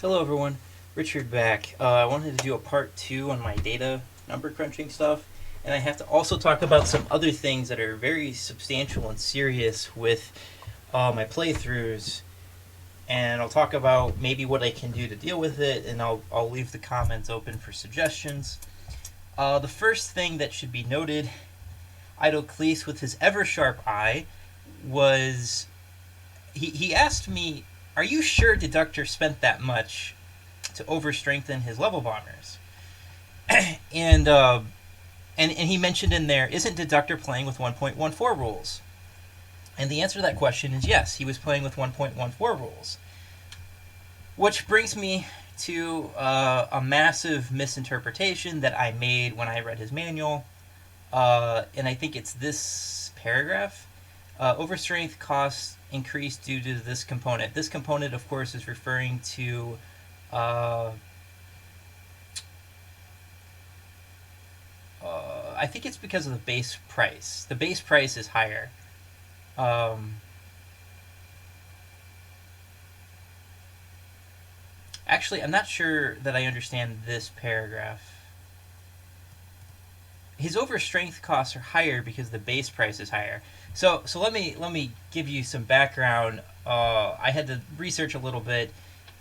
Hello everyone, Richard back. I wanted to do a part 2 on my data number crunching stuff, and I have to also talk about some other things that are very substantial and serious with my playthroughs, and I'll talk about maybe what I can do to deal with it, and I'll leave the comments open for suggestions. The first thing that should be noted, Idocles with his ever sharp eye was he asked me, "Are you sure Deducter spent that much to overstrengthen his level bombers?" and he mentioned in there, "Isn't Deductor playing with 1.14 rules?" And the answer to that question is yes, he was playing with 1.14 rules. Which brings me to a massive misinterpretation that I made when I read his manual, and I think it's this paragraph. Overstrength costs increase due to this component. This component, of course, is referring to I think it's because of the base price. The base price is higher. Um, Actually, I'm not sure that I understand this paragraph. His overstrength costs are higher because the base price is higher. So let me give you some background. I had to research a little bit.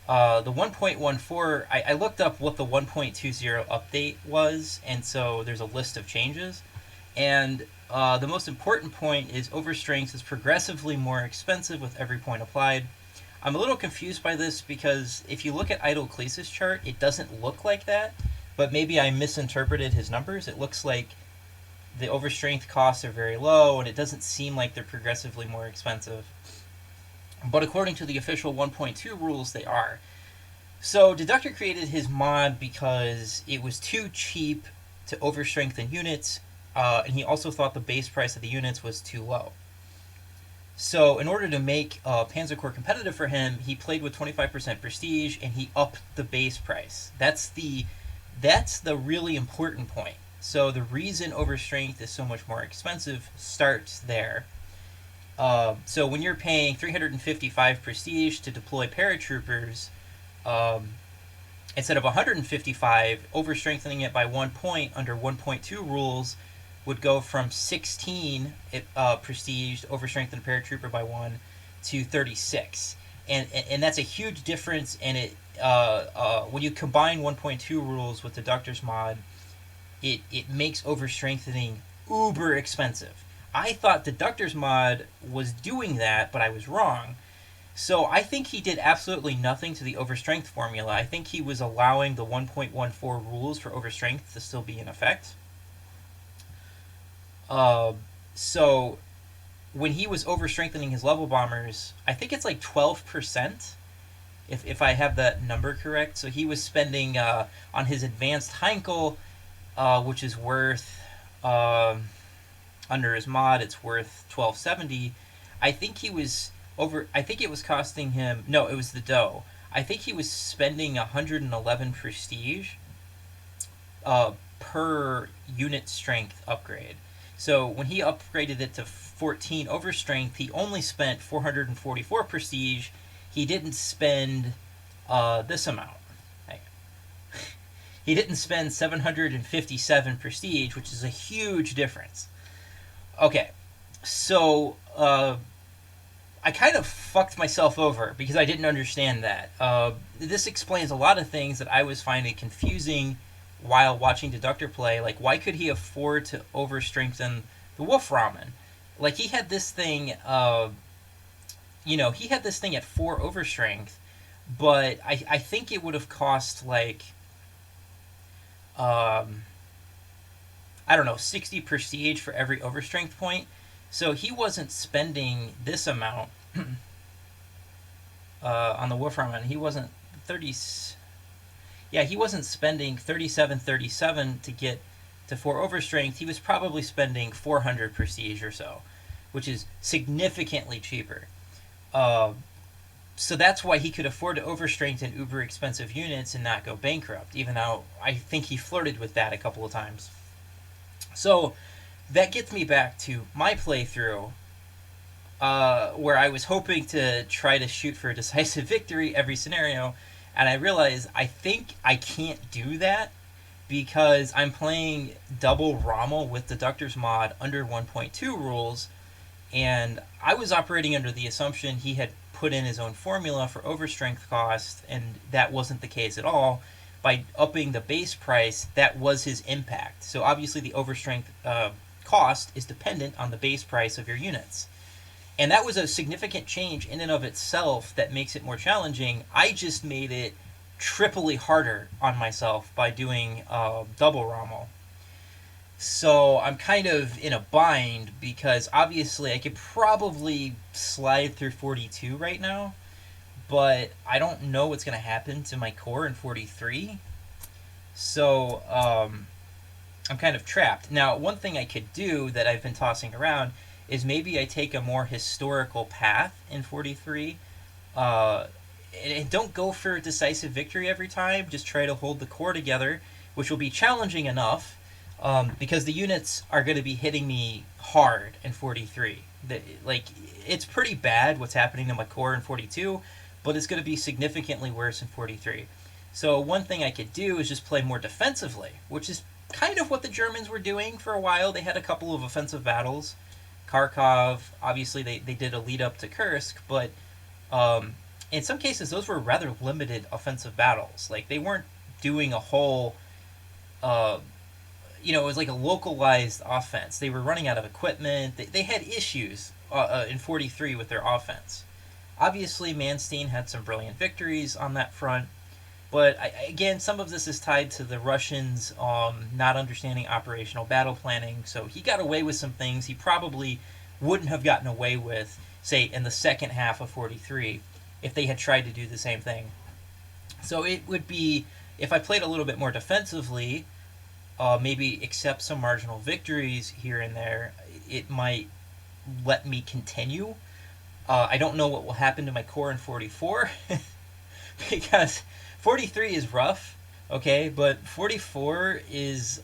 The 1.14, I looked up what the 1.20 update was, and so there's a list of changes. And the most important point is overstrength is progressively more expensive with every point applied. I'm a little confused by this because if you look at Idocles' chart, it doesn't look like that, but maybe I misinterpreted his numbers. It looks like the overstrength costs are very low, and it doesn't seem like they're progressively more expensive. But according to the official 1.2 rules, they are. So Deductor created his mod because it was too cheap to overstrengthen units, and he also thought the base price of the units was too low. So in order to make Panzer Corps competitive for him, he played with 25% prestige and he upped the base price. That's the really important point. So the reason overstrength is so much more expensive starts there. So when you're paying 355 prestige to deploy paratroopers, um, instead of 155, overstrengthening it by 1 point under 1.2 rules would go from 16 prestige to overstrengthen paratrooper by 1 to 36. And that's a huge difference, and when you combine 1.2 rules with the Deductor's mod, it makes overstrengthening uber expensive. I thought the Deductor's mod was doing that, but I was wrong. So I think he did absolutely nothing to the overstrength formula. I think he was allowing the 1.14 rules for overstrength to still be in effect. Uh, so when he was overstrengthening his level bombers, I think it's like 12%, if I have that number correct. So he was spending on his advanced Heinkel, which is worth under his mod, it's worth 1270. I think he was over. I think it was costing him. No, it was the dough. I think he was spending 111 prestige per unit strength upgrade. So when he upgraded it to 14 overstrength, he only spent 444 prestige. He didn't spend this amount. He didn't spend 757 prestige, which is a huge difference. Okay, so I kind of fucked myself over because I didn't understand that. This explains a lot of things that I was finding confusing while watching Deductor play. Like, why could he afford to overstrengthen the Wolf Ramen? Like, he had this thing, he had this thing at 4 overstrength, but I think it would have cost, like, um, I don't know, 60 prestige for every overstrength point. So he wasn't spending this amount on the Wolf Ramen. He wasn't 30. Yeah, he wasn't spending 3737 to get to 4 overstrength. He was probably spending 400 prestige or so, which is significantly cheaper. Uh, so that's why he could afford to overstrengthen uber expensive units and not go bankrupt, even though I think he flirted with that a couple of times. So that gets me back to my playthrough, where I was hoping to try to shoot for a decisive victory every scenario, And I realized I think I can't do that because I'm playing double Rommel with Deductor's mod under 1.2 rules, and I was operating under the assumption he had put in his own formula for overstrength cost, and that wasn't the case at all. By upping the base price, that was his impact. So obviously, the overstrength cost is dependent on the base price of your units. And that was a significant change in and of itself that makes it more challenging. I just made it triply harder on myself by doing double Rommel. So I'm kind of in a bind because obviously I could probably slide through 42 right now, but I don't know what's going to happen to my core in 43. So I'm kind of trapped. Now, one thing I could do that I've been tossing around is maybe I take a more historical path in 43. And don't go for a decisive victory every time. Just try to hold the core together, which will be challenging enough because the units are going to be hitting me hard in 43. Like, it's pretty bad what's happening to my core in 42, but it's going to be significantly worse in 43. So one thing I could do is just play more defensively, which is kind of what the Germans were doing for a while. They had a couple of offensive battles. Kharkov, obviously they did a lead up to Kursk, but in some cases those were rather limited offensive battles. Like, they weren't doing a whole uh, it was like a localized offense. They were running out of equipment. They had issues in 43 with their offense. Obviously, Manstein had some brilliant victories on that front, but again, some of this is tied to the Russians not understanding operational battle planning. So he got away with some things he probably wouldn't have gotten away with, say, in the second half of 43 if they had tried to do the same thing. So it would be, if I played a little bit more defensively, maybe accept some marginal victories here and there, it might let me continue. I don't know what will happen to my core in 44 because 43 is rough, okay, but 44 is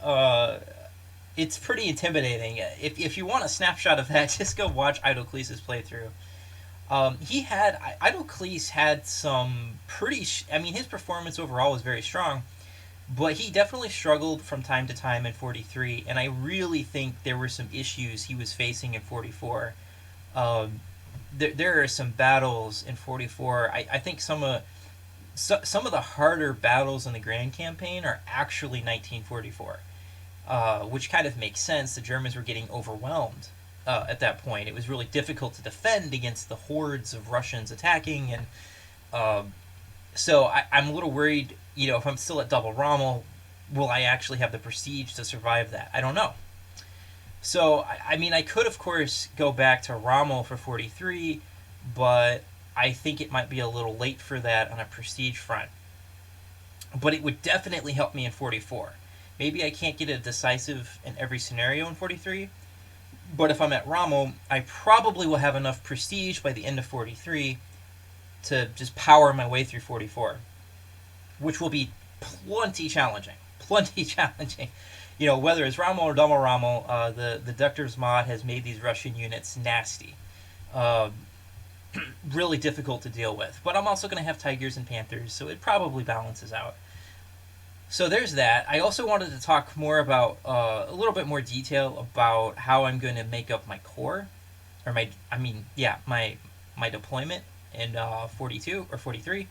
it's pretty intimidating. If you want a snapshot of that, just go watch Idocles' playthrough. Idocles had some pretty. I mean, his performance overall was very strong, but he definitely struggled from time to time in 43, and I really think there were some issues he was facing in 44. Um, there are some battles in 44. I think some of the harder battles in the Grand Campaign are actually 1944, which kind of makes sense. The Germans were getting overwhelmed at that point. It was really difficult to defend against the hordes of Russians attacking, and so I'm a little worried. If I'm still at double Rommel, will I actually have the prestige to survive that? I don't know. So I mean, I could of course go back to Rommel for 43, but I think it might be a little late for that on a prestige front. But it would definitely help me in 44. Maybe I can't get a decisive in every scenario in 43, but if I'm at Rommel, I probably will have enough prestige by the end of 43 to just power my way through 44, which will be plenty challenging. Plenty challenging. Whether it's Rommel or double Rommel, the Deductor's mod has made these Russian units nasty. Uh, really difficult to deal with. But I'm also going to have Tigers and Panthers, so it probably balances out. So there's that. I also wanted to talk more about a little bit more detail about how I'm going to make up my core, or my deployment in 42 or 43.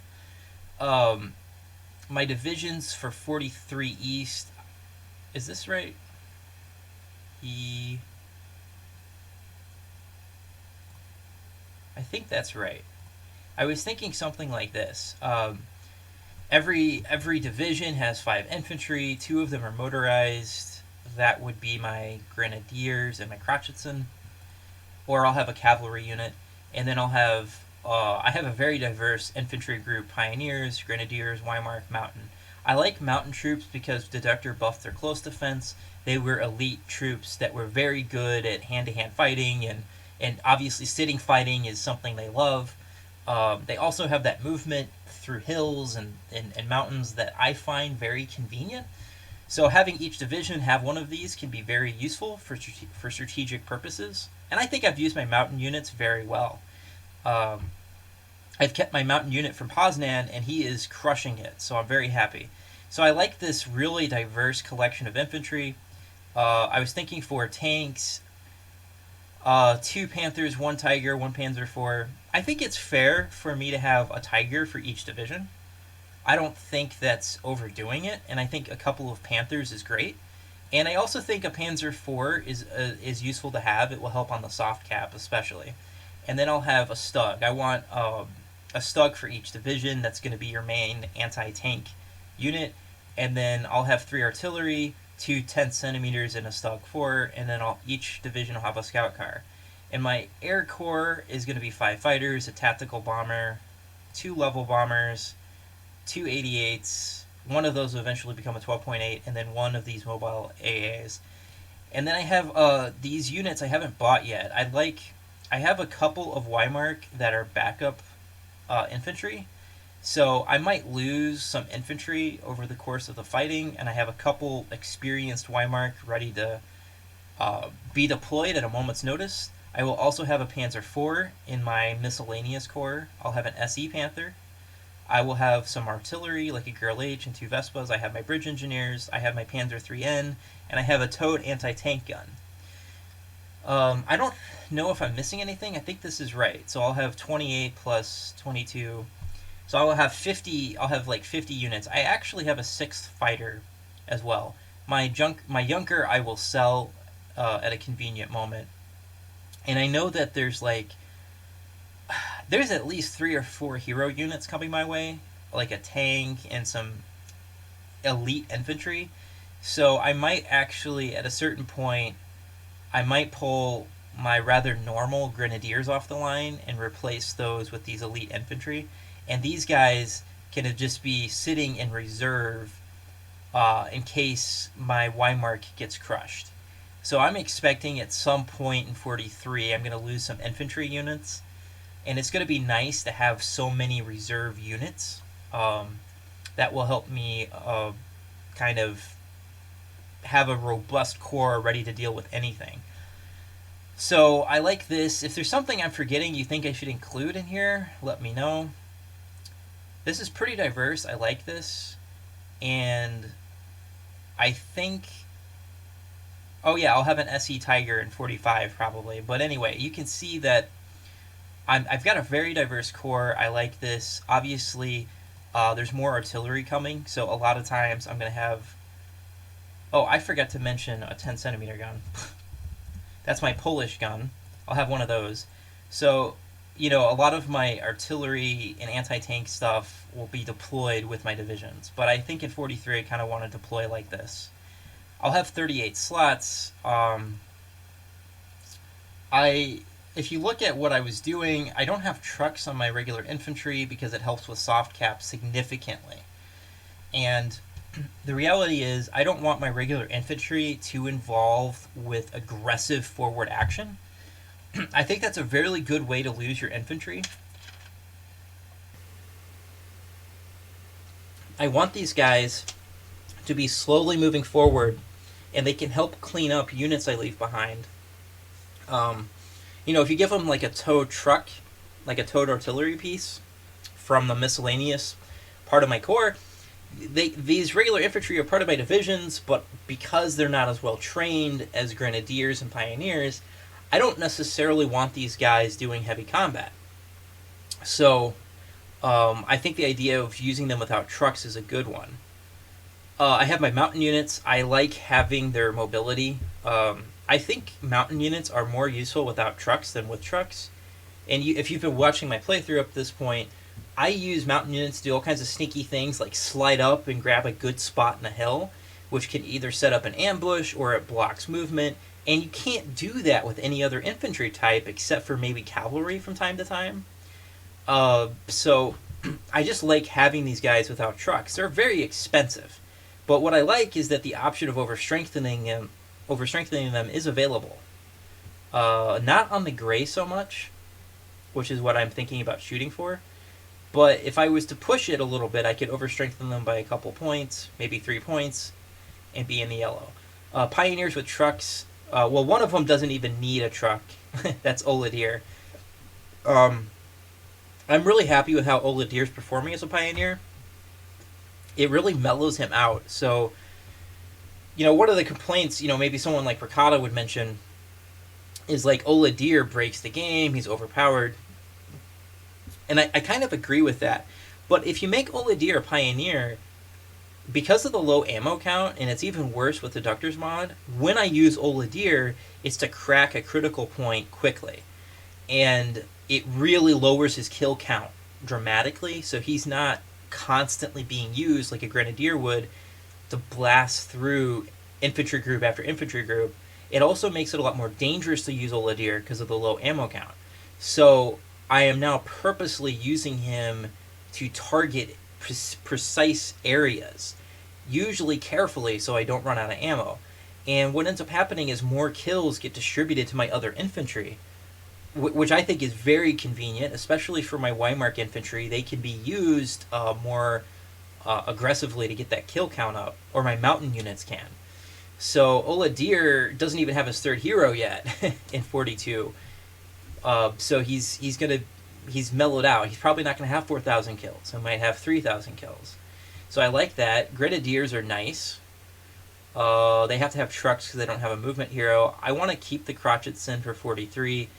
My divisions for 43 East. Is this right? I think that's right. I was thinking something like this. Every division has 5 infantry. 2 of them are motorized. That would be my grenadiers and my Krachitzen. Or I'll have a cavalry unit, and then I have a very diverse infantry group: pioneers, grenadiers, Weimar, mountain. I like mountain troops because Deductor buffed their close defense. They were elite troops that were very good at hand-to-hand fighting, and obviously sitting fighting is something they love. They also have that movement through hills and mountains that I find very convenient. So having each division have one of these can be very useful for strategic purposes. And I think I've used my mountain units very well. Um, I've kept my mountain unit from Poznan, and he is crushing it, so I'm very happy. So I like this really diverse collection of infantry. I was thinking for tanks, two Panthers, one Tiger, one Panzer IV. I think it's fair for me to have a Tiger for each division. I don't think that's overdoing it, and I think a couple of Panthers is great. And I also think a Panzer IV is useful to have. It will help on the soft cap, especially. And then I'll have a Stug. I want a Stug for each division. That's going to be your main anti-tank unit. And then I'll have 3 artillery, 2 10 centimeters, and a Stug 4. And then each division will have a scout car. And my air corps is going to be 5 fighters, a tactical bomber, 2 level bombers, 2 88s. One of those will eventually become a 12.8, and then one of these mobile AAs. And then I have these units I haven't bought yet. I have a couple of Weimar that are backup infantry, so I might lose some infantry over the course of the fighting, and I have a couple experienced Weimar ready to be deployed at a moment's notice. I will also have a Panzer IV in my miscellaneous corps. I'll have an SE Panther. I will have some artillery, like a Girl H and 2 Vespas. I have my bridge engineers. I have my Panzer 3N, and I have a towed anti-tank gun. I don't know if I'm missing anything. I think this is right. So I'll have 28 plus 22. So I will have 50. I'll have like 50 units. I actually have a 6th fighter as well. My Junker I will sell at a convenient moment. And I know that there's at least 3 or 4 hero units coming my way, like a tank and some elite infantry. So I might actually, at a certain point, I might pull my rather normal grenadiers off the line and replace those with these elite infantry. And these guys can just be sitting in reserve in case my Weimar gets crushed. So I'm expecting at some point in 43 I'm going to lose some infantry units. And it's going to be nice to have so many reserve units that will help me kind of have a robust core ready to deal with anything. So I like this. If there's something I'm forgetting you think I should include in here, let me know. This is pretty diverse. I like this. And I think... Oh yeah, I'll have an SE Tiger in 45 probably. But anyway, you can see that I've got a very diverse core. I like this. Obviously, there's more artillery coming, so a lot of times I'm going to have... Oh, I forgot to mention a 10 centimeter gun. That's my Polish gun. I'll have one of those. So, a lot of my artillery and anti-tank stuff will be deployed with my divisions. But I think in 43 I kind of want to deploy like this. I'll have 38 slots. If you look at what I was doing, I don't have trucks on my regular infantry because it helps with soft cap significantly. And the reality is I don't want my regular infantry to involve with aggressive forward action. I think that's a very good way to lose your infantry. I want these guys to be slowly moving forward, and they can help clean up units I leave behind. If you give them like a towed truck, like a towed artillery piece from the miscellaneous part of my corps, these regular infantry are part of my divisions, but because they're not as well trained as grenadiers and pioneers, I don't necessarily want these guys doing heavy combat. So I think the idea of using them without trucks is a good one. I have my mountain units. I like having their mobility. I think mountain units are more useful without trucks than with trucks. And if you've been watching my playthrough up to this point, I use mountain units to do all kinds of sneaky things like slide up and grab a good spot in a hill, which can either set up an ambush or it blocks movement. And you can't do that with any other infantry type except for maybe cavalry from time to time. So I just like having these guys without trucks. They're very expensive. But what I like is that the option of overstrengthening them is available. Not on the gray so much, which is what I'm thinking about shooting for. But if I was to push it a little bit, I could overstrengthen them by a couple points, maybe 3 points, and be in the yellow. Pioneers with trucks, one of them doesn't even need a truck. That's Oladier. I'm really happy with how Oladir's performing as a Pioneer. It really mellows him out. So, one of the complaints, maybe someone like Ricotta would mention is like Oladir breaks the game, he's overpowered. And I kind of agree with that. But if you make Oladir a Pioneer, because of the low ammo count, and it's even worse with Deductor's mod, when I use Oladir, it's to crack a critical point quickly. And it really lowers his kill count dramatically, so he's not constantly being used like a Grenadier would to blast through infantry group after infantry group. It also makes it a lot more dangerous to use Oladir because of the low ammo count. So I am now purposely using him to target precise areas, usually carefully so I don't run out of ammo. And what ends up happening is more kills get distributed to my other infantry, which I think is very convenient, especially for my Weimar infantry. They can be used more aggressively to get that kill count up, or my mountain units can. So Oladir doesn't even have his third hero yet in 42. So he's mellowed out. He's probably not going to have 4,000 kills. He might have 3,000 kills. So I like that. Grenadiers are nice. They have to have trucks because they don't have a movement hero. I want to keep the Crotchetson for 43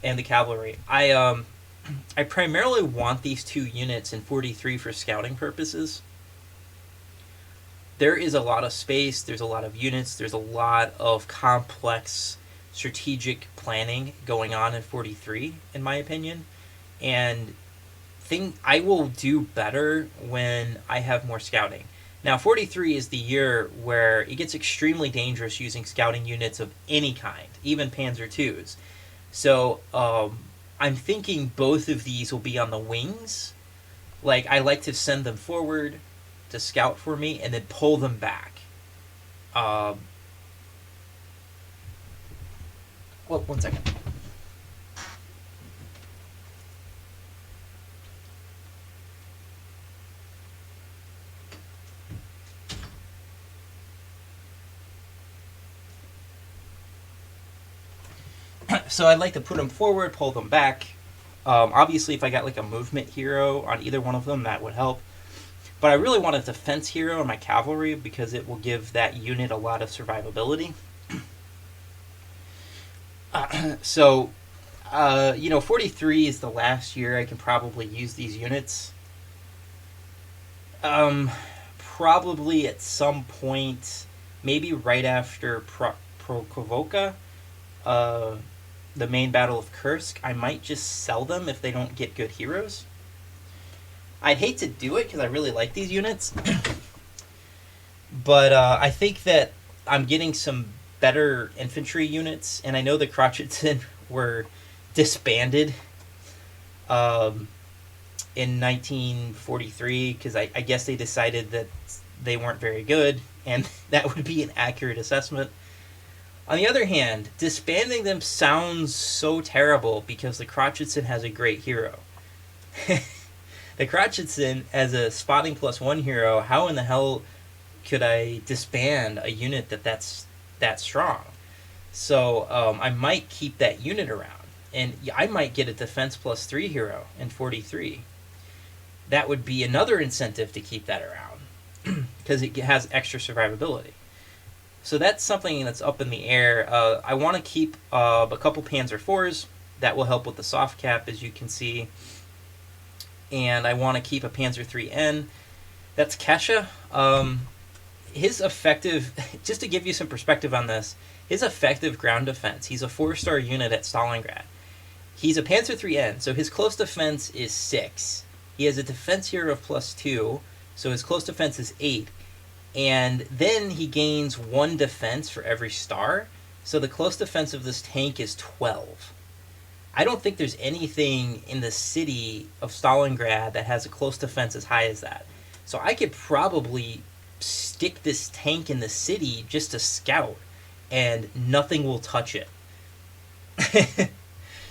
and the cavalry. I primarily want these two units in 43 for scouting purposes. There is a lot of space, there's a lot of units, there's a lot of complex strategic planning going on in 43, in my opinion. And I will do better when I have more scouting. Now, 43 is the year where it gets extremely dangerous using scouting units of any kind, even Panzer IIs. So I'm thinking both of these will be on the wings. Like, I like to send them forward to scout for me and then pull them back. Well, one second. So I'd like to put them forward, pull them back. Obviously, if I got like a movement hero on either one of them, that would help. But I really want a defense hero in my cavalry because it will give that unit a lot of survivability. So, 43 is the last year I can probably use these units. Probably at some point, maybe right after Prokhorovka, the main battle of Kursk, I might just sell them if they don't get good heroes. I'd hate to do it because I really like these units. But I think that I'm getting some better infantry units, and I know the Crotchetson were disbanded in 1943 because I guess they decided that they weren't very good, and that would be an accurate assessment. On the other hand, disbanding them sounds so terrible because the Crotchetson has a great hero. The Crotchetson, as a spotting +1 hero, how in the hell could I disband a unit that's that strong? So I might keep that unit around, and I might get a defense +3 hero in 43. That would be another incentive to keep that around because it has extra survivability. So that's something that's up in the air. I want to keep a couple Panzer IVs. That will help with the soft cap, as you can see. And I want to keep a Panzer IIIN. That's Kesha. His effective, just to give you some perspective on this, his effective ground defense, he's a 4-star unit at Stalingrad. He's a Panzer IIIN, so his close defense is 6. He has a defense hero of +2, so his close defense is 8. And then he gains 1 defense for every star, so the close defense of this tank is 12. I don't think there's anything in the city of Stalingrad that has a close defense as high as that. So I could probably stick this tank in the city just to scout, and nothing will touch it.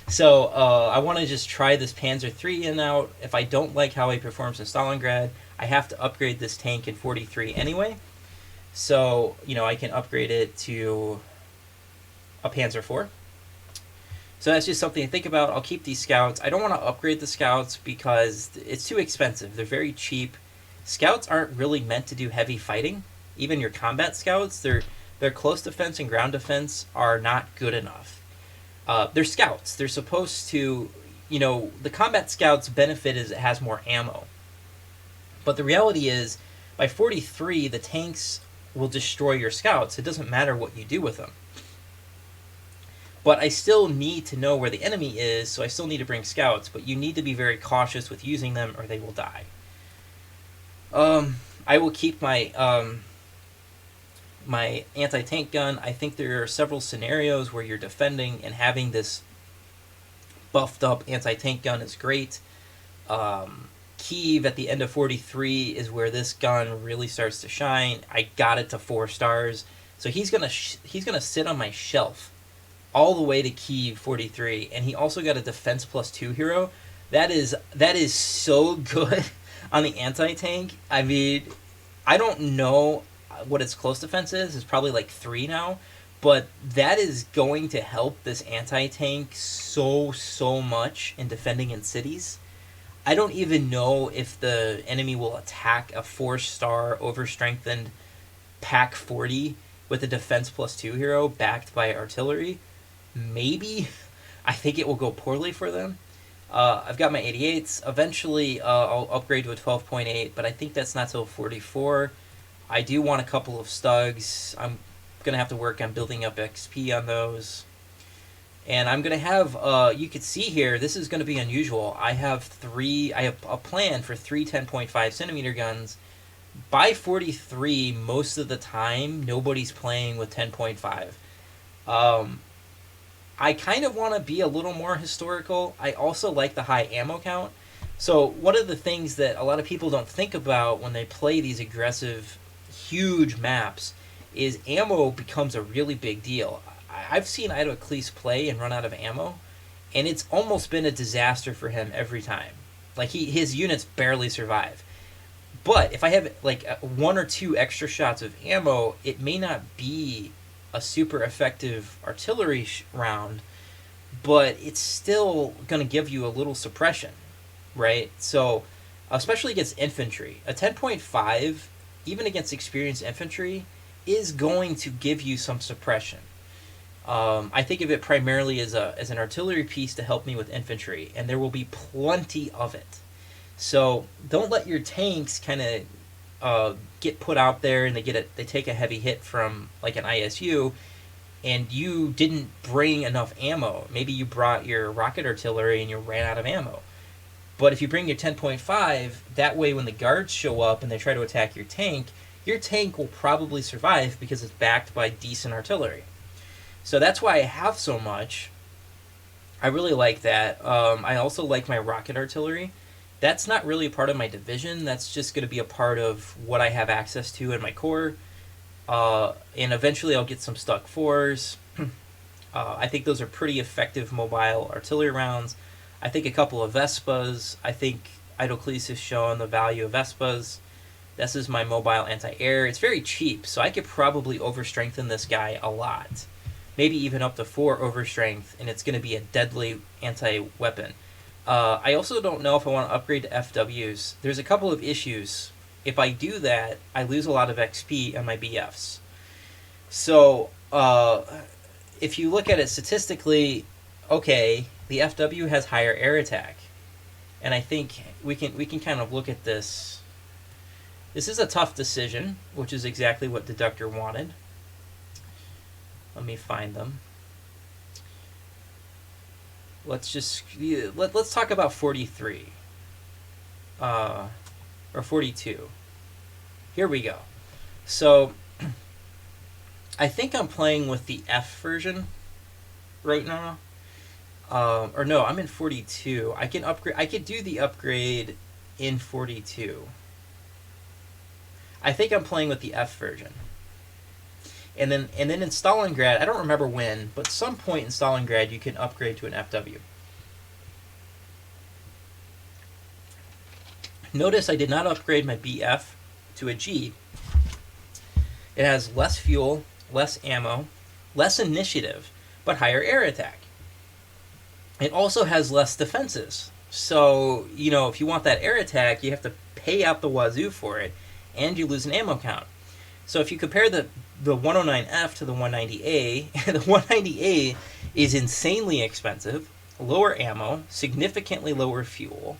So I want to just try this Panzer IIIN out. If I don't like how he performs in Stalingrad, I have to upgrade this tank in 43 anyway. So, I can upgrade it to a Panzer IV. So that's just something to think about. I'll keep these scouts. I don't want to upgrade the scouts because it's too expensive. They're very cheap. Scouts aren't really meant to do heavy fighting. Even your combat scouts, their close defense and ground defense are not good enough. They're scouts. They're supposed to, the combat scouts benefit is it has more ammo. But the reality is, by 43, the tanks will destroy your scouts. It doesn't matter what you do with them. But I still need to know where the enemy is, so I still need to bring scouts. But you need to be very cautious with using them, or they will die. I will keep my my anti-tank gun. I think there are several scenarios where you're defending, and having this buffed up anti-tank gun is great. Kyiv at the end of 43 is where this gun really starts to shine. I got it to 4 stars, so he's gonna sit on my shelf all the way to Kyiv 43, and he also got a defense +2 hero. That is so good on the anti-tank. I mean, I don't know what its close defense is. It's probably like 3 now, but that is going to help this anti-tank so much in defending in cities. I don't even know if the enemy will attack a 4-star overstrengthened Pack 40 with a defense +2 hero backed by artillery. Maybe. I think it will go poorly for them. I've got my 88s. Eventually, I'll upgrade to a 12.8, but I think that's not till 44. I do want a couple of Stugs. I'm going to have to work on building up XP on those. And I'm going to have, you can see here, this is going to be unusual. I have a plan for 3 10.5 centimeter guns. By 43, most of the time, nobody's playing with 10.5. I kind of want to be a little more historical. I also like the high ammo count. So one of the things that a lot of people don't think about when they play these aggressive, huge maps is ammo becomes a really big deal. I've seen Idocles play and run out of ammo, and it's almost been a disaster for him every time. Like, his units barely survive. But if I have like 1 or 2 extra shots of ammo, it may not be a super effective artillery round, but it's still going to give you a little suppression, right? So, especially against infantry, a 10.5, even against experienced infantry, is going to give you some suppression. I think of it primarily as an artillery piece to help me with infantry, and there will be plenty of it. So don't let your tanks kind of get put out there and they take a heavy hit from like an ISU, and you didn't bring enough ammo. Maybe you brought your rocket artillery and you ran out of ammo. But if you bring your 10.5, that way when the guards show up and they try to attack your tank will probably survive because it's backed by decent artillery. So that's why I have so much. I really like that. I also like my rocket artillery. That's not really a part of my division. That's just going to be a part of what I have access to in my corps. And eventually I'll get some Stuck 4s. I think those are pretty effective mobile artillery rounds. I think a couple of Vespas. I think Idocles has shown the value of Vespas. This is my mobile anti-air. It's very cheap, so I could probably overstrengthen this guy a lot. Maybe even up to 4 overstrength, and it's going to be a deadly anti-weapon. I also don't know if I want to upgrade to FWs. There's a couple of issues. If I do that, I lose a lot of XP on my BFs. So, if you look at it statistically, okay, the FW has higher air attack. And I think we can kind of look at this. This is a tough decision, which is exactly what Deducter wanted. Let me find them. Let's talk about 43. Or 42. Here we go. So, I think I'm playing with the F version right now. Or no, I'm in 42. I can upgrade. I could do the upgrade in 42. I think I'm playing with the F version. And then in Stalingrad, I don't remember when, but some point in Stalingrad you can upgrade to an FW. Notice I did not upgrade my BF to a G. It has less fuel, less ammo, less initiative, but higher air attack. It also has less defenses. So, if you want that air attack, you have to pay out the wazoo for it, and you lose an ammo count. So if you compare the 109F to the 190A, the 190A is insanely expensive, lower ammo, significantly lower fuel,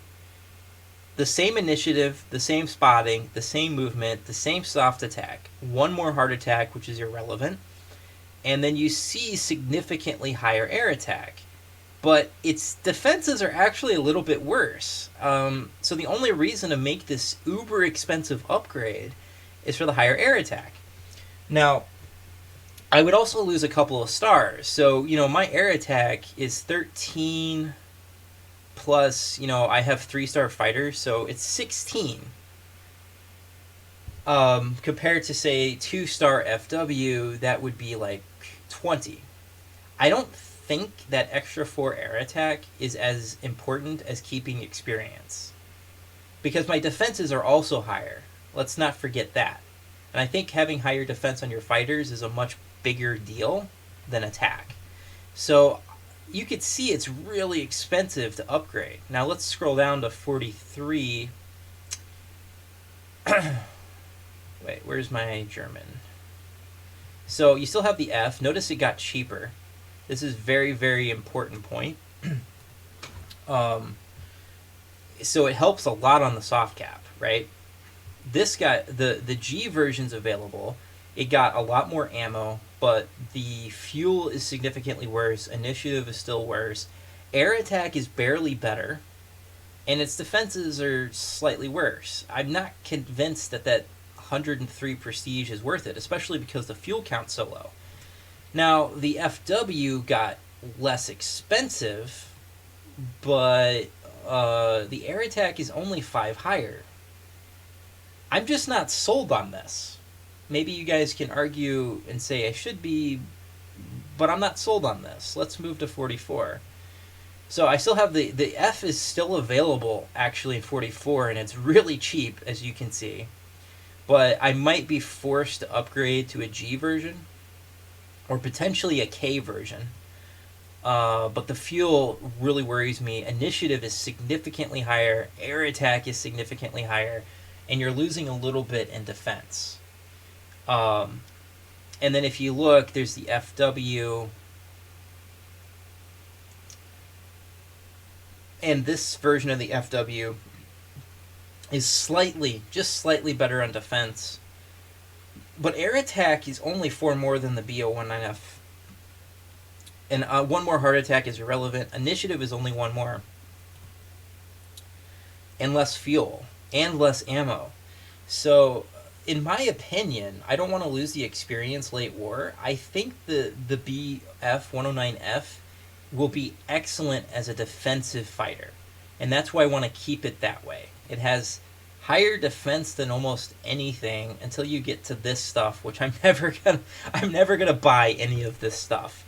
the same initiative, the same spotting, the same movement, the same soft attack, one more hard attack, which is irrelevant, and then you see significantly higher air attack. But its defenses are actually a little bit worse. So the only reason to make this uber expensive upgrade is for the higher air attack. Now, I would also lose a couple of stars. So, my air attack is 13 plus, I have 3-star fighters, so it's 16. Compared to, say, 2-star FW, that would be like 20. I don't think that extra 4 air attack is as important as keeping experience. Because my defenses are also higher. Let's not forget that. And I think having higher defense on your fighters is a much bigger deal than attack. So you could see it's really expensive to upgrade. Now let's scroll down to 43. Wait, where's my German? So you still have the F. Notice it got cheaper. This is very, very important point. So it helps a lot on the soft cap, right? This got the G version's available. It got a lot more ammo, but the fuel is significantly worse. Initiative is still worse. Air attack is barely better, and its defenses are slightly worse. I'm not convinced that 103 prestige is worth it, especially because the fuel count's so low. Now, the FW got less expensive, but the air attack is only 5 higher. I'm just not sold on this. Maybe you guys can argue and say I should be, but I'm not sold on this. Let's move to 44. So I still have the F is still available actually in 44, and it's really cheap, as you can see. But I might be forced to upgrade to a G version, or potentially a K version. But the fuel really worries me. Initiative is significantly higher. Air attack is significantly higher. And you're losing a little bit in defense. And then if you look, there's the FW. And this version of the FW is just slightly better on defense. But air attack is only 4 more than the BO19F. And 1 more heart attack is irrelevant. Initiative is only 1 more. And less fuel. And less ammo. So, in my opinion, I don't want to lose the experience late war. I think the BF-109F will be excellent as a defensive fighter. And that's why I want to keep it that way. It has higher defense than almost anything until you get to this stuff, which I'm never gonna buy any of this stuff.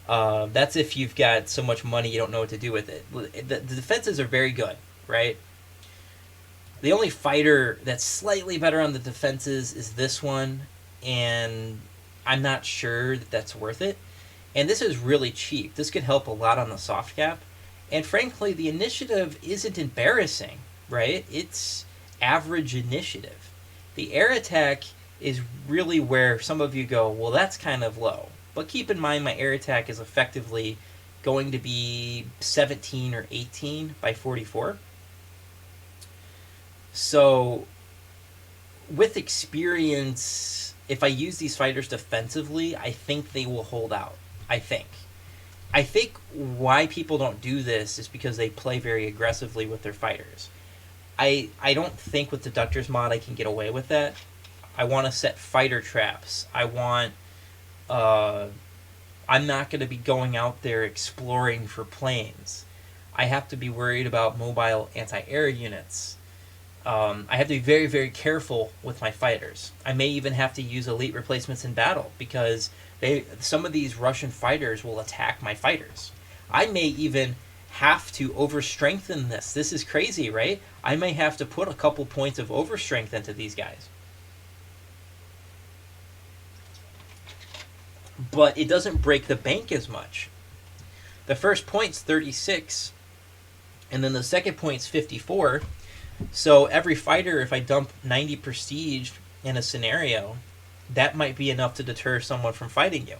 That's if you've got so much money you don't know what to do with it. The defenses are very good, right? The only fighter that's slightly better on the defenses is this one, and I'm not sure that that's worth it. And this is really cheap. This could help a lot on the soft cap. And frankly, the initiative isn't embarrassing, right? It's average initiative. The air attack is really where some of you go, well, that's kind of low. But keep in mind, my air attack is effectively going to be 17 or 18 by 44. So, with experience, if I use these fighters defensively, I think they will hold out. I think why people don't do this is because they play very aggressively with their fighters. I don't think with Deductor's mod I can get away with that. I want to set fighter traps. I'm not going to be going out there exploring for planes. I have to be worried about mobile anti-air units. I have to be very, very careful with my fighters. I may even have to use elite replacements in battle because some of these Russian fighters will attack my fighters. I may even have to overstrengthen this. This is crazy, right? I may have to put a couple points of overstrength into these guys. But it doesn't break the bank as much. The first point's 36, and then the second point's 54. So every fighter, if I dump 90 prestige in a scenario, that might be enough to deter someone from fighting you.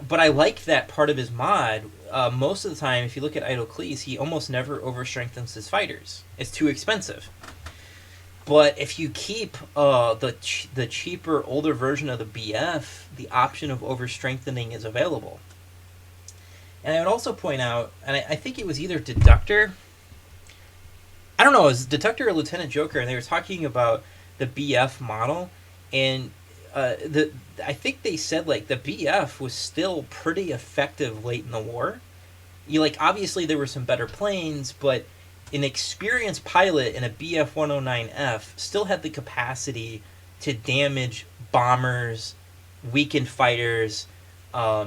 But I like that part of his mod. Most of the time, if you look at Idleclease, he almost never overstrengthens his fighters. It's too expensive. But if you keep the cheaper, older version of the BF, the option of overstrengthening is available. And I would also point out, and I think it was either Deducter, I don't know, it was Deductor or Lieutenant Joker, and they were talking about the BF model, and I think they said like the BF was still pretty effective late in the war. Obviously there were some better planes, but an experienced pilot in a BF 109F still had the capacity to damage bombers, weakened fighters,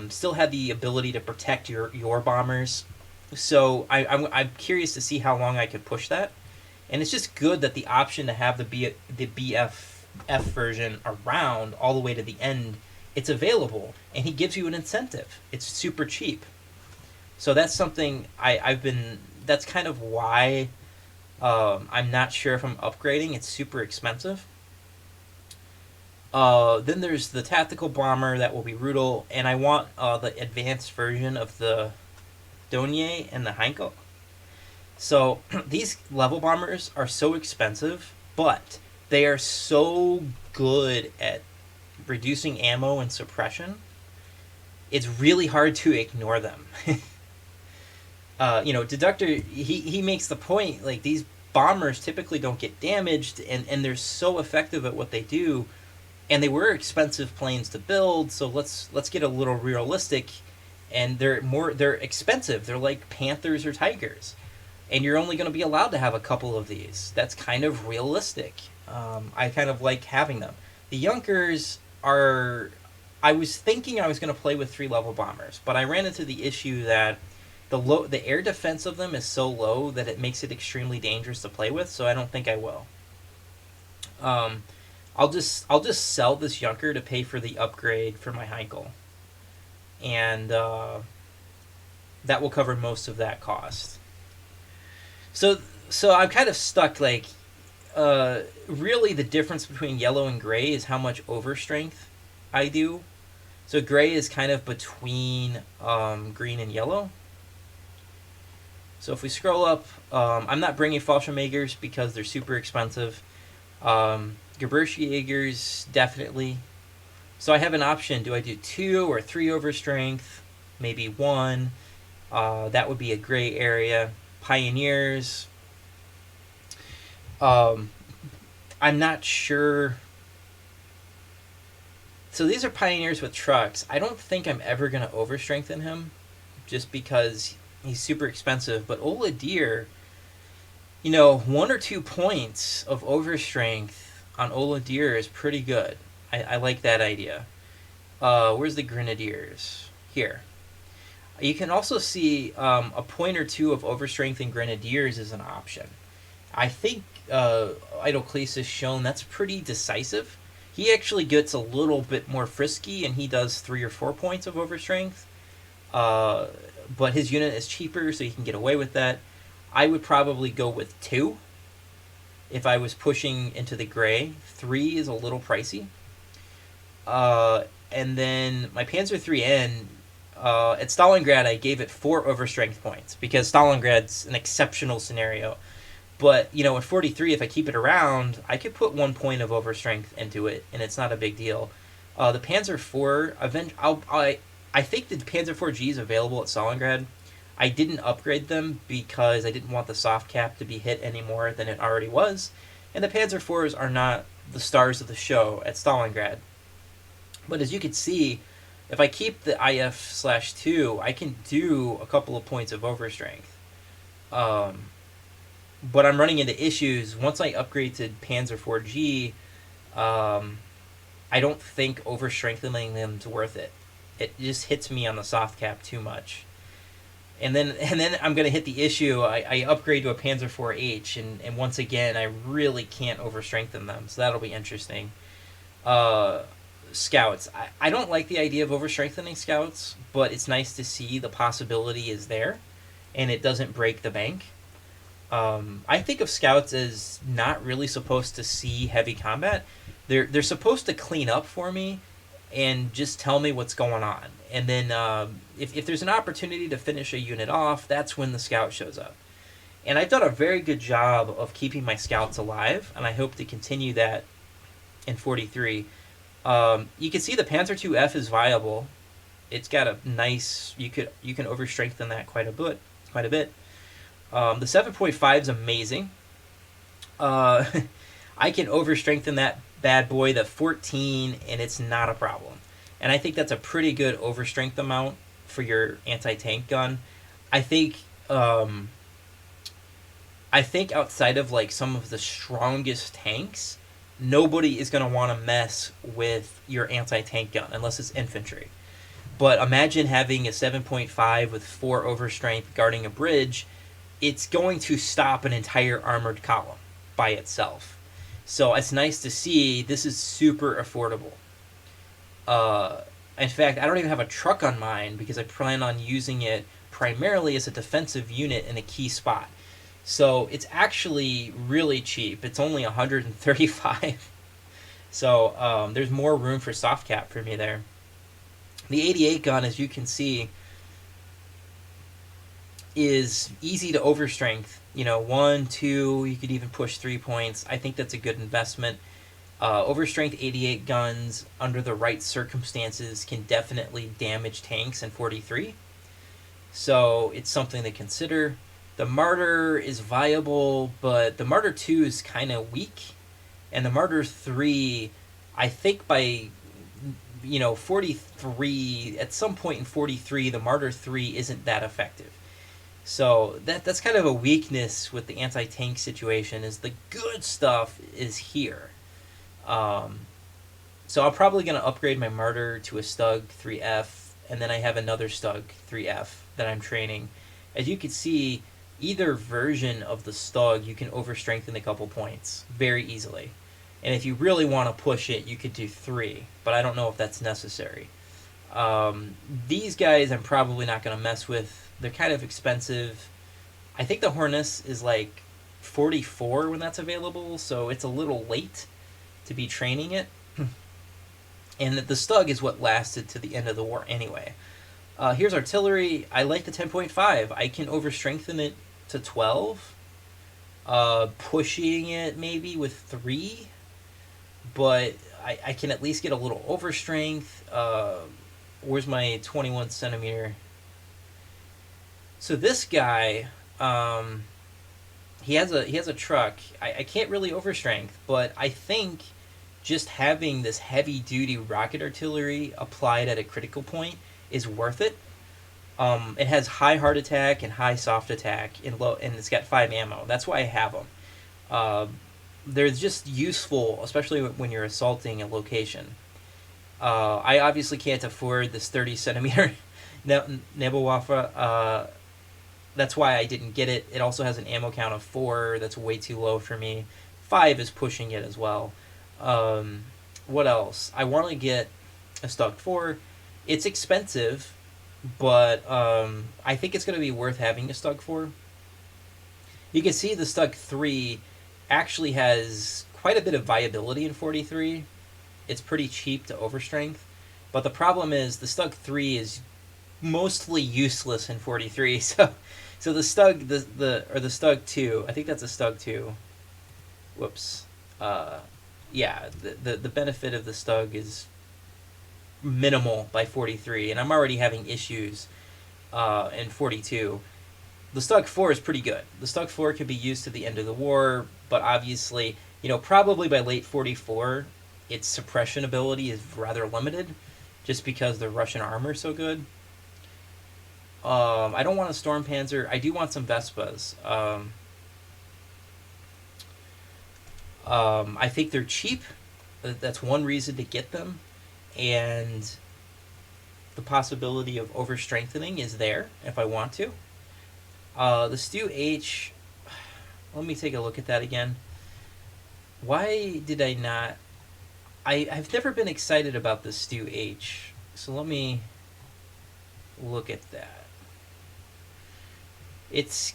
still had the ability to protect your bombers. So I'm curious to see how long I could push that. And it's just good that the option to have the BF version around all the way to the end, it's available, and he gives you an incentive. It's super cheap. So that's something that's kind of why I'm not sure if I'm upgrading. It's super expensive. Then there's the tactical bomber that will be Rudel, and I want the advanced version of the Donier and the Heinkel. So these level bombers are so expensive, but they are so good at reducing ammo and suppression. It's really hard to ignore them. Deductor, he makes the point, like, these bombers typically don't get damaged, and they're so effective at what they do, and they were expensive planes to build, so let's get a little realistic, and they're expensive. They're like Panthers or Tigers, and you're only going to be allowed to have a couple of these. That's kind of realistic. I kind of like having them. The Junkers are... I was thinking I was going to play with 3-level bombers, but I ran into the issue that the air defense of them is so low that it makes it extremely dangerous to play with, so I don't think I will. I'll just sell this Junker to pay for the upgrade for my Heinkel, and that will cover most of that cost. So I'm kind of stuck, like, really the difference between yellow and gray is how much overstrength I do. So gray is kind of between green and yellow. So if we scroll up, I'm not bringing Fallschirmjägers because they're super expensive. Geberschjägers, definitely. So I have an option. Do I do 2 or 3 overstrength? Maybe 1. That would be a gray area. Pioneers. I'm not sure. So these are Pioneers with trucks. I don't think I'm ever going to overstrengthen him, just because he's super expensive. But Ola Deer, 1 or 2 points of overstrength on Ola Deer is pretty good. I like that idea. Where's the Grenadiers? Here. You can also see a point or 2 of overstrength in Grenadiers is an option. I think Idleclease has shown that's pretty decisive. He actually gets a little bit more frisky, and he does 3 or 4 points of overstrength. But his unit is cheaper, so he can get away with that. I would probably go with 2 if I was pushing into the gray. 3 is a little pricey. And then my Panzer 3N, at Stalingrad, I gave it 4 overstrength points, because Stalingrad's an exceptional scenario. But, at 43, if I keep it around, I could put 1 point of overstrength into it, and it's not a big deal. The Panzer IV, I think the Panzer IV-G is available at Stalingrad. I didn't upgrade them because I didn't want the soft cap to be hit any more than it already was. And the Panzer IVs are not the stars of the show at Stalingrad. But as you can see, if I keep the IF/2, I can do a couple of points of overstrength. But I'm running into issues. Once I upgrade to Panzer IV-G, I don't think overstrengthening them is worth it. It just hits me on the soft cap too much. And then I'm going to hit the issue. I upgrade to a Panzer IV-H, and once again, I really can't overstrengthen them. So that'll be interesting. scouts. I don't like the idea of overstrengthening scouts, but it's nice to see the possibility is there, and it doesn't break the bank. I think of scouts as not really supposed to see heavy combat. They're supposed to clean up for me and just tell me what's going on. And then if there's an opportunity to finish a unit off, that's when the scout shows up. And I've done a very good job of keeping my scouts alive, and I hope to continue that in 43. You can see the Panzer 2F is viable. It's got a nice. You can overstrengthen that quite a bit. The 7.5 is amazing. I can overstrengthen that bad boy, the 14, and it's not a problem. And I think that's a pretty good overstrength amount for your anti-tank gun. I think outside of like some of the strongest tanks, nobody is going to want to mess with your anti-tank gun unless it's infantry. But imagine having a 7.5 with 4 overstrength guarding a bridge. It's going to stop an entire armored column by itself. So it's nice to see this is super affordable. In fact, I don't even have a truck on mine because I plan on using it primarily as a defensive unit in a key spot. So it's actually really cheap. It's only 135. So there's more room for soft cap for me there. The 88 gun, as you can see, is easy to overstrength. 1, 2, you could even push 3 points. I think that's a good investment. Overstrength 88 guns, under the right circumstances, can definitely damage tanks in 43. So it's something to consider. The Martyr is viable, but the Martyr 2 is kind of weak. And the Martyr 3, I think by 43, at some point in 43, the Martyr 3 isn't that effective. So that's kind of a weakness with the anti-tank situation, is the good stuff is here. So I'm probably going to upgrade my Martyr to a Stug 3F, and then I have another Stug 3F that I'm training. As you can see, either version of the Stug you can overstrengthen a couple points very easily. And if you really want to push it, you could do 3, but I don't know if that's necessary. These guys I'm probably not going to mess with. They're kind of expensive. I think the Hornus is like 44 when that's available, so it's a little late to be training it. And the Stug is what lasted to the end of the war anyway. Here's artillery. I like the 10.5. I can overstrengthen it to 12. Pushing it maybe with 3. But I can at least get a little overstrength. Where's my 21 centimeter? So this guy, he has a truck. I can't really overstrength, but I think just having this heavy duty rocket artillery applied at a critical point is worth it. It has high hard attack and high soft attack, and it's got 5 ammo. That's why I have them. They're just useful, especially when you're assaulting a location. I obviously can't afford this 30 centimeter Nebelwaffe. That's why I didn't get it. It also has an ammo count of 4. That's way too low for me. 5 is pushing it as well. What else? I want to get a Stug 4. It's expensive, but I think it's going to be worth having a Stug 4. You can see the Stug 3 actually has quite a bit of viability in 43. It's pretty cheap to overstrength, but the problem is the Stug 3 is mostly useless in 43. So the Stug the Stug 2, I think that's a Stug 2. Whoops. Yeah, the benefit of the Stug is minimal by 43, and I'm already having issues in 42. The Stug 4 is pretty good. The Stug 4 could be used to the end of the war, but obviously, probably by late 44, its suppression ability is rather limited, just because the Russian armor is so good. I don't want a Storm Panzer. I do want some Vespas. I think they're cheap. That's one reason to get them. And the possibility of overstrengthening is there if I want to. The Stu H, let me take a look at that again. Why did I not... I've never been excited about the Stu H. So let me look at that. It's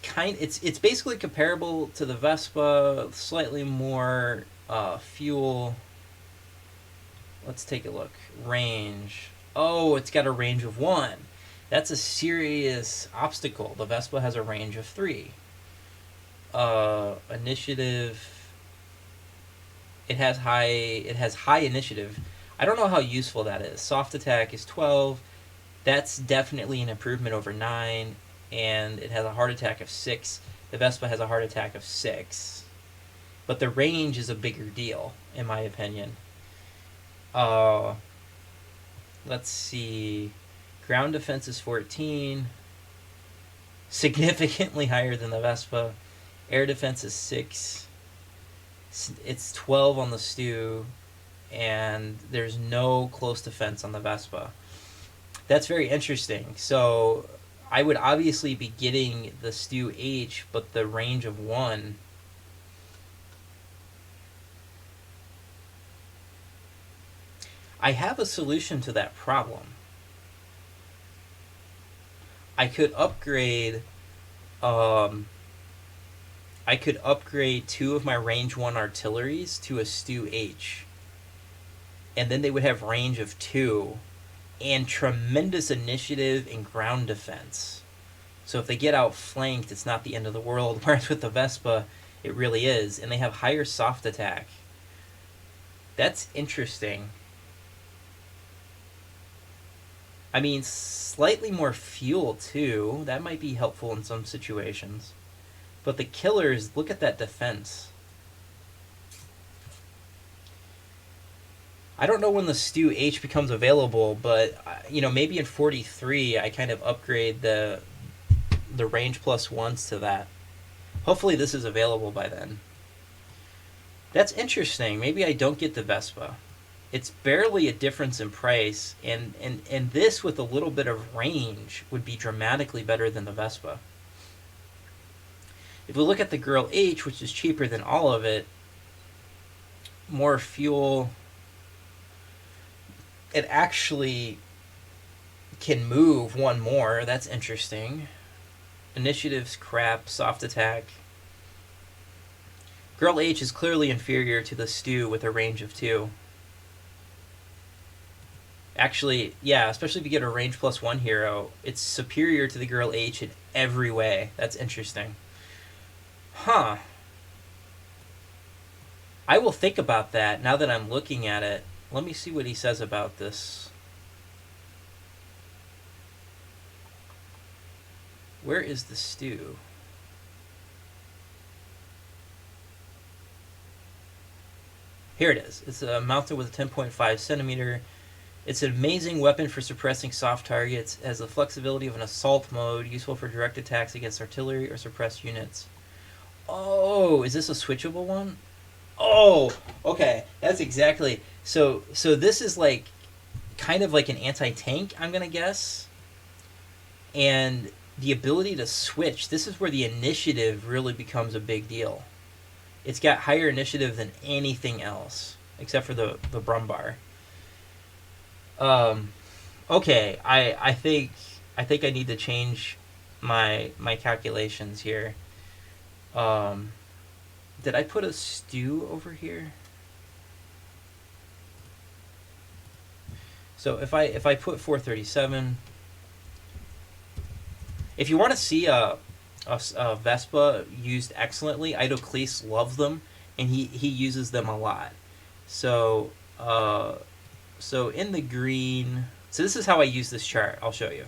basically comparable to the Vespa, slightly more fuel. Let's take a look. Range. Oh, it's got a range of 1. That's a serious obstacle. The Vespa has a range of 3. Initiative. It has high initiative. I don't know how useful that is. Soft attack is 12. That's definitely an improvement over 9, and it has a heart attack of 6. The Vespa has a heart attack of 6. But the range is a bigger deal, in my opinion. Let's see. Ground defense is 14. Significantly higher than the Vespa. Air defense is 6. It's 12 on the Stu, and there's no close defense on the Vespa. That's very interesting. So I would obviously be getting the Stu H, but the range of 1. I have a solution to that problem. I could upgrade 2 of my range 1 artilleries to a Stu H. And then they would have range of 2 and tremendous initiative and ground defense. So if they get outflanked, it's not the end of the world. Whereas with the Vespa, it really is. And they have higher soft attack. That's interesting. I mean, slightly more fuel, too. That might be helpful in some situations. But the killers, look at that defense. I don't know when the Stu H becomes available, but maybe in 43 I kind of upgrade the range plus 1s to that. Hopefully this is available by then. That's interesting. Maybe I don't get the Vespa. It's barely a difference in price, and this with a little bit of range would be dramatically better than the Vespa. If we look at the Girl H, which is cheaper than all of it, more fuel, it actually can move 1 more. That's interesting. Initiative's crap, soft attack. Girl H is clearly inferior to the Stu with a range of 2. Actually, yeah, especially if you get a range plus 1 hero, it's superior to the Girl H in every way. That's interesting. Huh. I will think about that now that I'm looking at it. Let me see what he says about this. Where is the Stu? Here it is. It's mounted with a 10.5 centimeter. It's an amazing weapon for suppressing soft targets. It has the flexibility of an assault mode, useful for direct attacks against artillery or suppressed units. Oh, is this a switchable one? Oh, okay. That's exactly. So this is like kind of like an anti-tank, I'm going to guess. And the ability to switch, this is where the initiative really becomes a big deal. It's got higher initiative than anything else, except for the Brumbar. Okay, I think I need to change my calculations here. Did I put a Stu over here? So if I put 437, if you want to see a Vespa used excellently, Idocles loves them, and he uses them a lot. So in the green, so this is how I use this chart. I'll show you.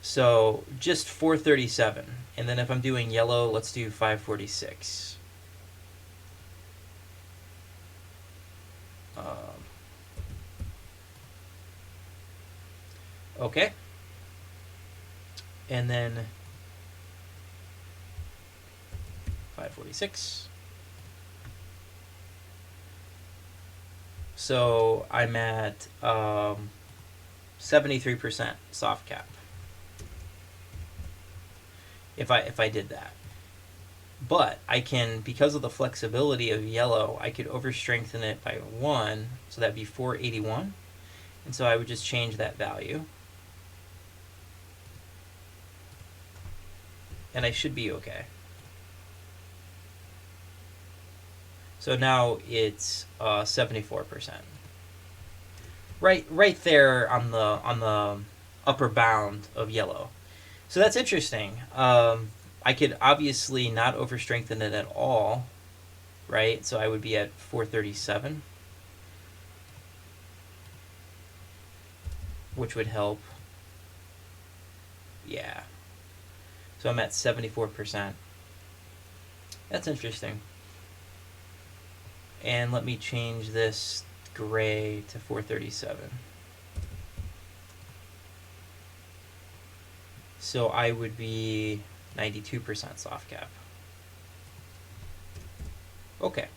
So just 437, and then if I'm doing yellow, let's do 546. Okay. And then 546. So I'm at 73% soft cap. If I did that. But I can, because of the flexibility of yellow, I could overstrengthen it by 1, so that'd be 481. And so I would just change that value. And I should be okay. So now it's 74%. Right there on the upper bound of yellow. So that's interesting. I could obviously not overstrengthen it at all, right? So I would be at 437, which would help. Yeah. So I'm at 74%. That's interesting. And let me change this gray to 437. So I would be 92% soft cap. Okay.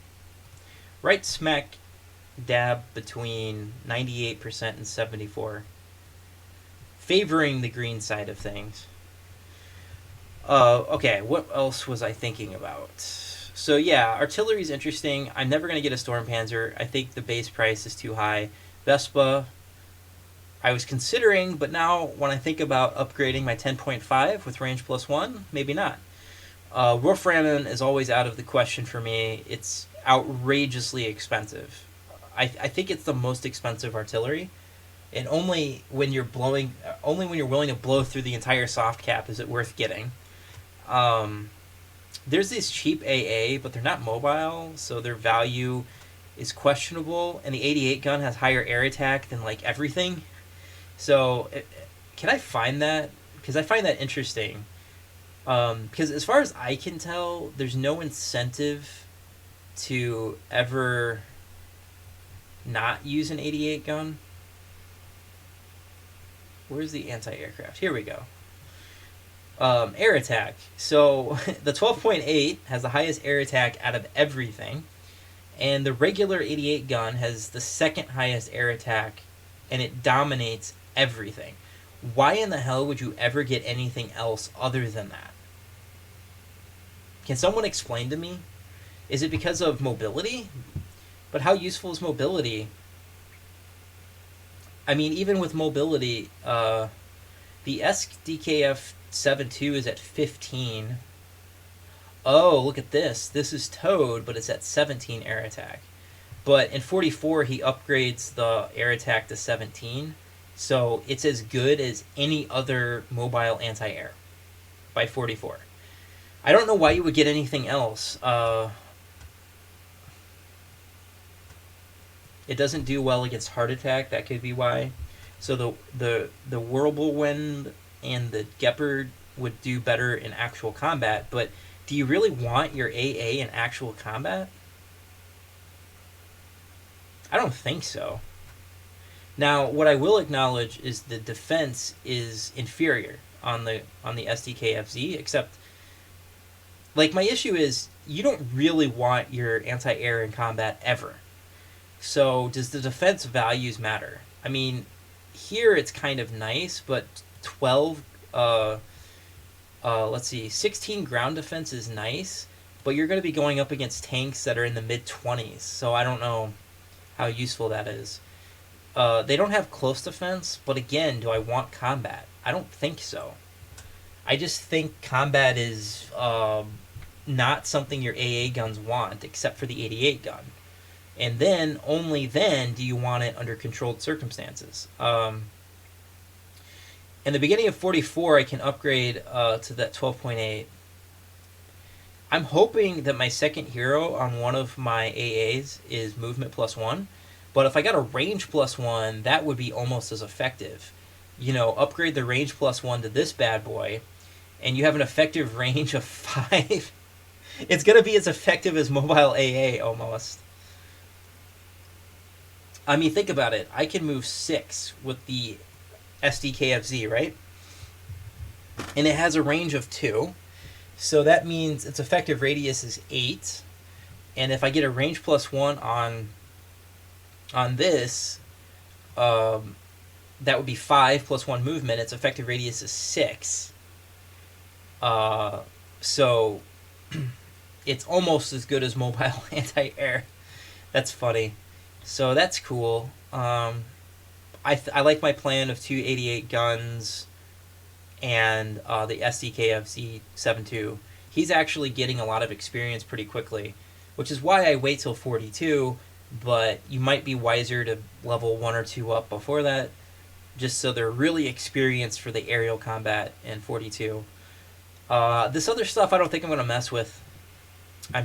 Right smack dab between 98% and 74%, favoring the green side of things. Okay, what else was I thinking about? So yeah, artillery is interesting. I'm never going to get a Storm Panzer. I think the base price is too high. Vespa, I was considering, but now when I think about upgrading my 10.5 with range +1, maybe not. Wolframen is always out of the question for me. It's outrageously expensive. I think it's the most expensive artillery, and only when you're willing to blow through the entire soft cap is it worth getting. There's these cheap AA, but they're not mobile, so their value is questionable. And the 88 gun has higher air attack than like everything. So, can I find that? Because I find that interesting. Because as far as I can tell, there's no incentive to ever not use an 88 gun. Where's the anti-aircraft? Here we go. Air attack. So the 12.8 has the highest air attack out of everything, and the regular 88 gun has the second highest air attack, and it dominates everything. Why in the hell would you ever get anything else other than that? Can someone explain to me? Is it because of mobility? But how useful is mobility? I mean, even with mobility, the SDKF 7.2 is at 15. Oh, look at this. This is towed, but it's at 17 air attack. But in 44, he upgrades the air attack to 17. So it's as good as any other mobile anti-air by 44. I don't know why you would get anything else. It doesn't do well against heart attack. That could be why. So the Whirlwind and the Gepard would do better in actual combat. But do you really want your AA in actual combat? I don't think so. Now, what I will acknowledge is the defense is inferior on the SDKFZ, except like my issue is you don't really want your anti-air in combat ever. So does the defense values matter? I mean, here it's kind of nice, but 16 ground defense is nice, but you're going to be going up against tanks that are in the mid-20s, so I don't know how useful that is. They don't have close defense, but again, do I want combat? I don't think so. I just think combat is not something your AA guns want, except for the 88 gun. And then, only then, do you want it under controlled circumstances. In the beginning of 44, I can upgrade to that 12.8. I'm hoping that my second hero on one of my AAs is movement +1. But if I got a range +1, that would be almost as effective. You know, upgrade the range +1 to this bad boy, and you have an effective range of 5. It's going to be as effective as mobile AA, almost. I mean, think about it. I can move 6 with the SDKFZ, right? And it has a range of 2. So that means its effective radius is 8. And if I get a range +1 on this, that would be 5 + 1 movement. Its effective radius is 6. So it's almost as good as mobile anti-air. That's funny. So that's cool. I like my plan of 288 guns and the SDKFZ 72. He's actually getting a lot of experience pretty quickly, which is why I wait till 42. But you might be wiser to level 1 or 2 up before that, just so they're really experienced for the aerial combat in 42. This other stuff I don't think I'm going to mess with. I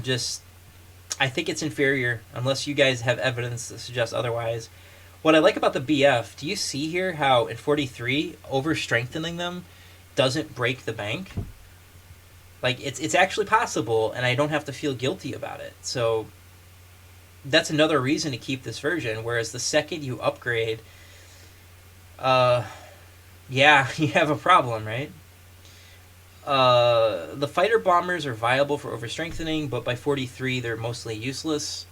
think it's inferior, unless you guys have evidence that suggests otherwise. What I like about the BF, do you see here how in 43, over-strengthening them doesn't break the bank? Like, it's actually possible, and I don't have to feel guilty about it. So that's another reason to keep this version, whereas the second you upgrade, yeah, you have a problem, right? The fighter bombers are viable for overstrengthening, but by 43 they're mostly useless.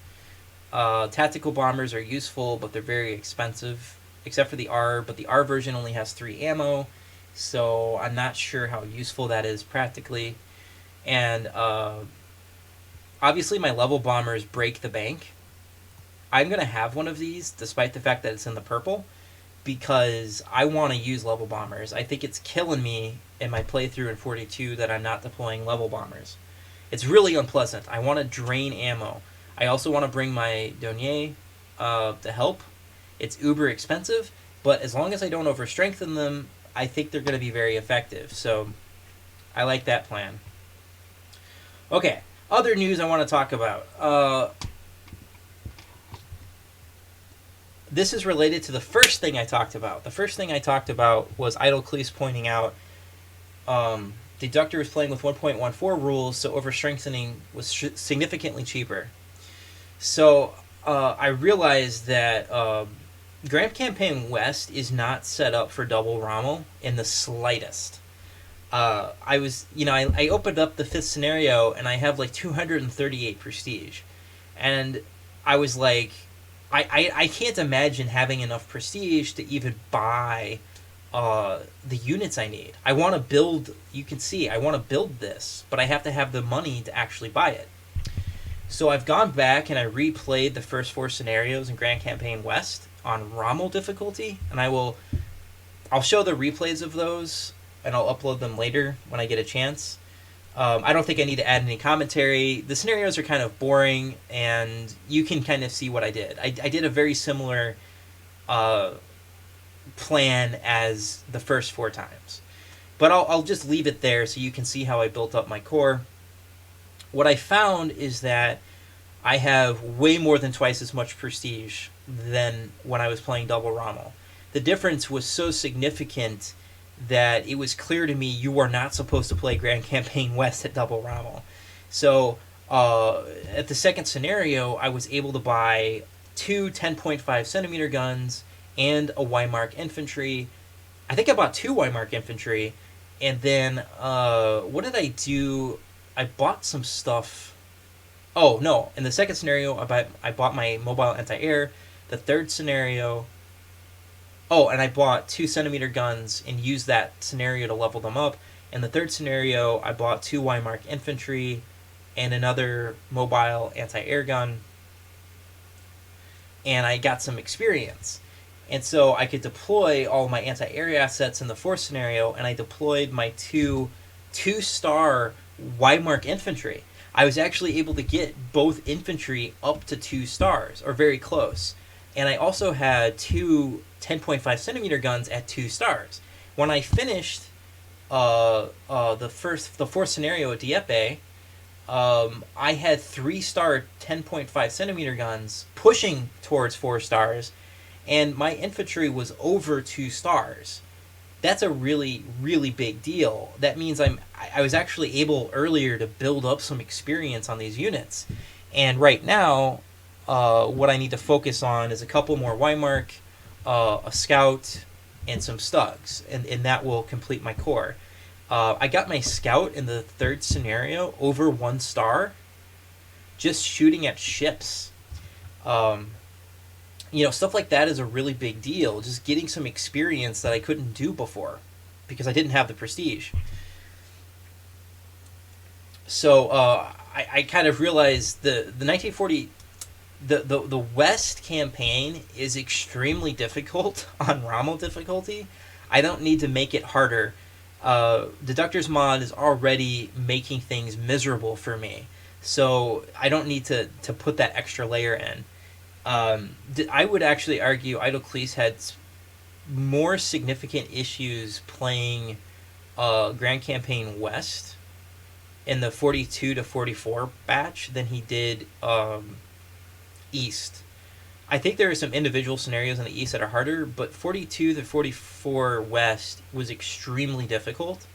Tactical bombers are useful, but they're very expensive, except for the R, but the R version only has 3 ammo, so I'm not sure how useful that is practically. And obviously my level bombers break the bank. I'm going to have one of these, despite the fact that it's in the purple, because I want to use level bombers. I think it's killing me in my playthrough in 42 that I'm not deploying level bombers. It's really unpleasant. I want to drain ammo. I also want to bring my Denier to help. It's uber expensive, but as long as I don't overstrengthen them, I think they're going to be very effective. So I like that plan. Okay, other news I want to talk about. This is related to the first thing I talked about. The first thing I talked about was Idle Cleese pointing out Deducter was playing with 1.14 rules, so overstrengthening was significantly cheaper. So I realized that Grand Campaign West is not set up for double Rommel in the slightest. I opened up the 5th scenario and I have like 238 prestige. And I was like, I can't imagine having enough prestige to even buy the units I need. I want to build, you can see, I want to build this, but I have to have the money to actually buy it. So I've gone back and I replayed the first 4 scenarios in Grand Campaign West on Rommel difficulty, and I'll show the replays of those, and I'll upload them later when I get a chance. I don't think I need to add any commentary. The scenarios are kind of boring, and you can kind of see what I did. I did a very similar plan as the first 4 times. But I'll just leave it there so you can see how I built up my core. What I found is that I have way more than twice as much prestige than when I was playing double Rommel. The difference was so significant that it was clear to me you are not supposed to play Grand Campaign West at double Rommel. So at the second scenario, I was able to buy 2 10.5 centimeter guns and a Weimar infantry. I think I bought 2 Weimar infantry, and then what did I do? I bought some stuff. Oh no! In the second scenario, I bought my mobile anti-air. The third scenario. Oh, and I bought 2 centimeter guns and used that scenario to level them up. In the third scenario, I bought 2 Weimar infantry and another mobile anti-air gun, and I got some experience. And so I could deploy all my anti-air assets in the fourth scenario, and I deployed my 2-star Weimar infantry. I was actually able to get both infantry up to 2 stars, or very close. And I also had 2 10.5 centimeter guns at 2 stars. When I finished the fourth scenario at Dieppe, I had 3-star 10.5 centimeter guns pushing towards 4 stars, and my infantry was over 2 stars. That's a really, really big deal. That means I was actually able earlier to build up some experience on these units. And right now, what I need to focus on is a couple more Weimar, a scout, and some Stugs, and that will complete my core. I got my scout in the third scenario over 1 star, just shooting at ships. Stuff like that is a really big deal. Just getting some experience that I couldn't do before because I didn't have the prestige. So I kind of realized the 1940 the West campaign is extremely difficult on Rommel difficulty. I don't need to make it harder. Deductor's mod is already making things miserable for me, so I don't need to put that extra layer in. I would actually argue Idleclease had more significant issues playing Grand Campaign West in the 42 to 44 batch than he did East. I think there are some individual scenarios in the East that are harder, but 42 to 44 West was extremely difficult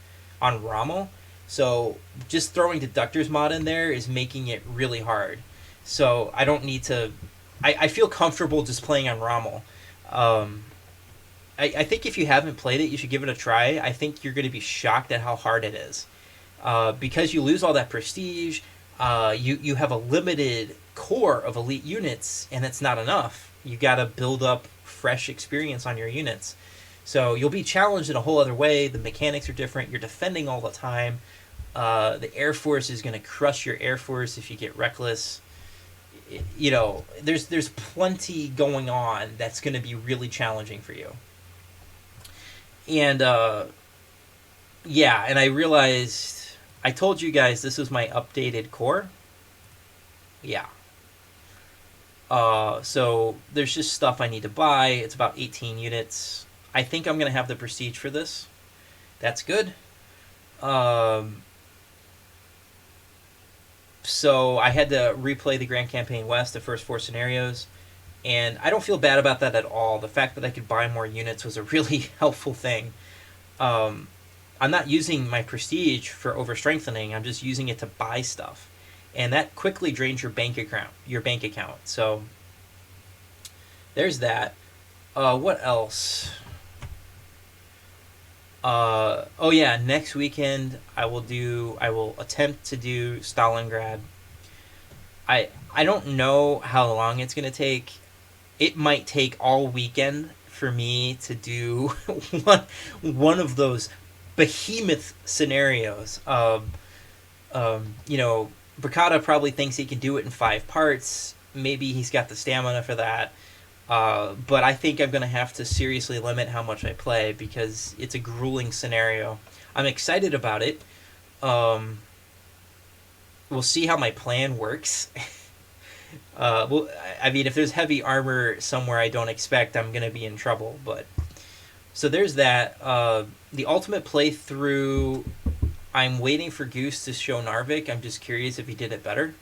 on Rommel. So just throwing Deductor's mod in there is making it really hard. So I don't need to. I feel comfortable just playing on Rommel. I think if you haven't played it, you should give it a try. I think you're going to be shocked at how hard it is. Because you lose all that prestige, you have a limited core of elite units, and it's not enough. You got to build up fresh experience on your units. So you'll be challenged in a whole other way. The mechanics are different. You're defending all the time. The Air Force is going to crush your Air Force if you get reckless. You know, there's plenty going on that's going to be really challenging for you. And yeah, and I realized I told you guys this was my updated core. Yeah. So there's just stuff I need to buy. It's about 18 units. I think I'm going to have the prestige for this. That's good. So I had to replay the Grand Campaign West, the first 4 scenarios, and I don't feel bad about that at all. The fact that I could buy more units was a really helpful thing. I'm not using my prestige for overstrengthening. I'm just using it to buy stuff, and that quickly drains your bank account. So there's that. What else? Oh yeah, next weekend I will attempt to do Stalingrad. I don't know how long it's gonna take. It might take all weekend for me to do one of those behemoth scenarios. You know, Bricata probably thinks he can do it in 5 parts. Maybe he's got the stamina for that. But I think I'm going to have to seriously limit how much I play because it's a grueling scenario. I'm excited about it. We'll see how my plan works. Well, I mean, if there's heavy armor somewhere I don't expect, I'm going to be in trouble. But so there's that. The ultimate playthrough, I'm waiting for Goose to show Narvik. I'm just curious if he did it better.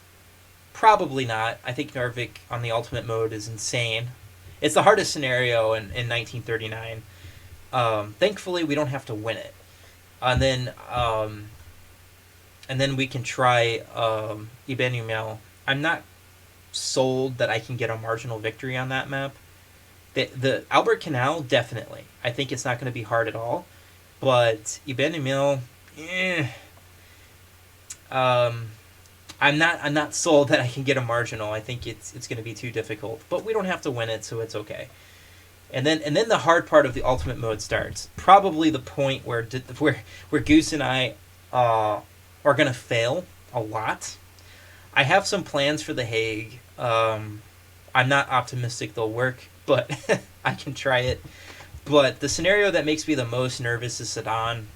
Probably not. I think Narvik on the ultimate mode is insane. It's the hardest scenario in 1939. Thankfully, we don't have to win it. And then we can try Ibenumel. I'm not sold that I can get a marginal victory on that map. The Albert Canal, definitely. I think it's not going to be hard at all. But Ibenumel, I'm not sold that I can get a marginal. I think it's going to be too difficult. But we don't have to win it, so it's okay. And then the hard part of the ultimate mode starts. Probably the point where Goose and I are going to fail a lot. I have some plans for The Hague. I'm not optimistic they'll work, but I can try it. But the scenario that makes me the most nervous is Sedan.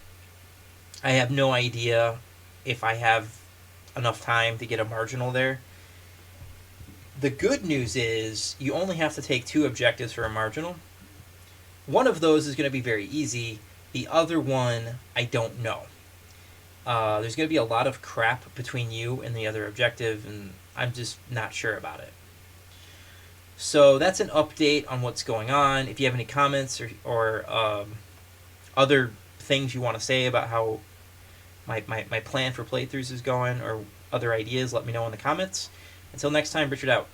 I have no idea if I have enough time to get a marginal there. The good news is you only have to take 2 objectives for a marginal. One of those is going to be very easy. The other one, I don't know. There's going to be a lot of crap between you and the other objective, and I'm just not sure about it. So that's an update on what's going on. If you have any comments or other things you want to say about how my plan for playthroughs is going, or other ideas, let me know in the comments. Until next time, Richard out.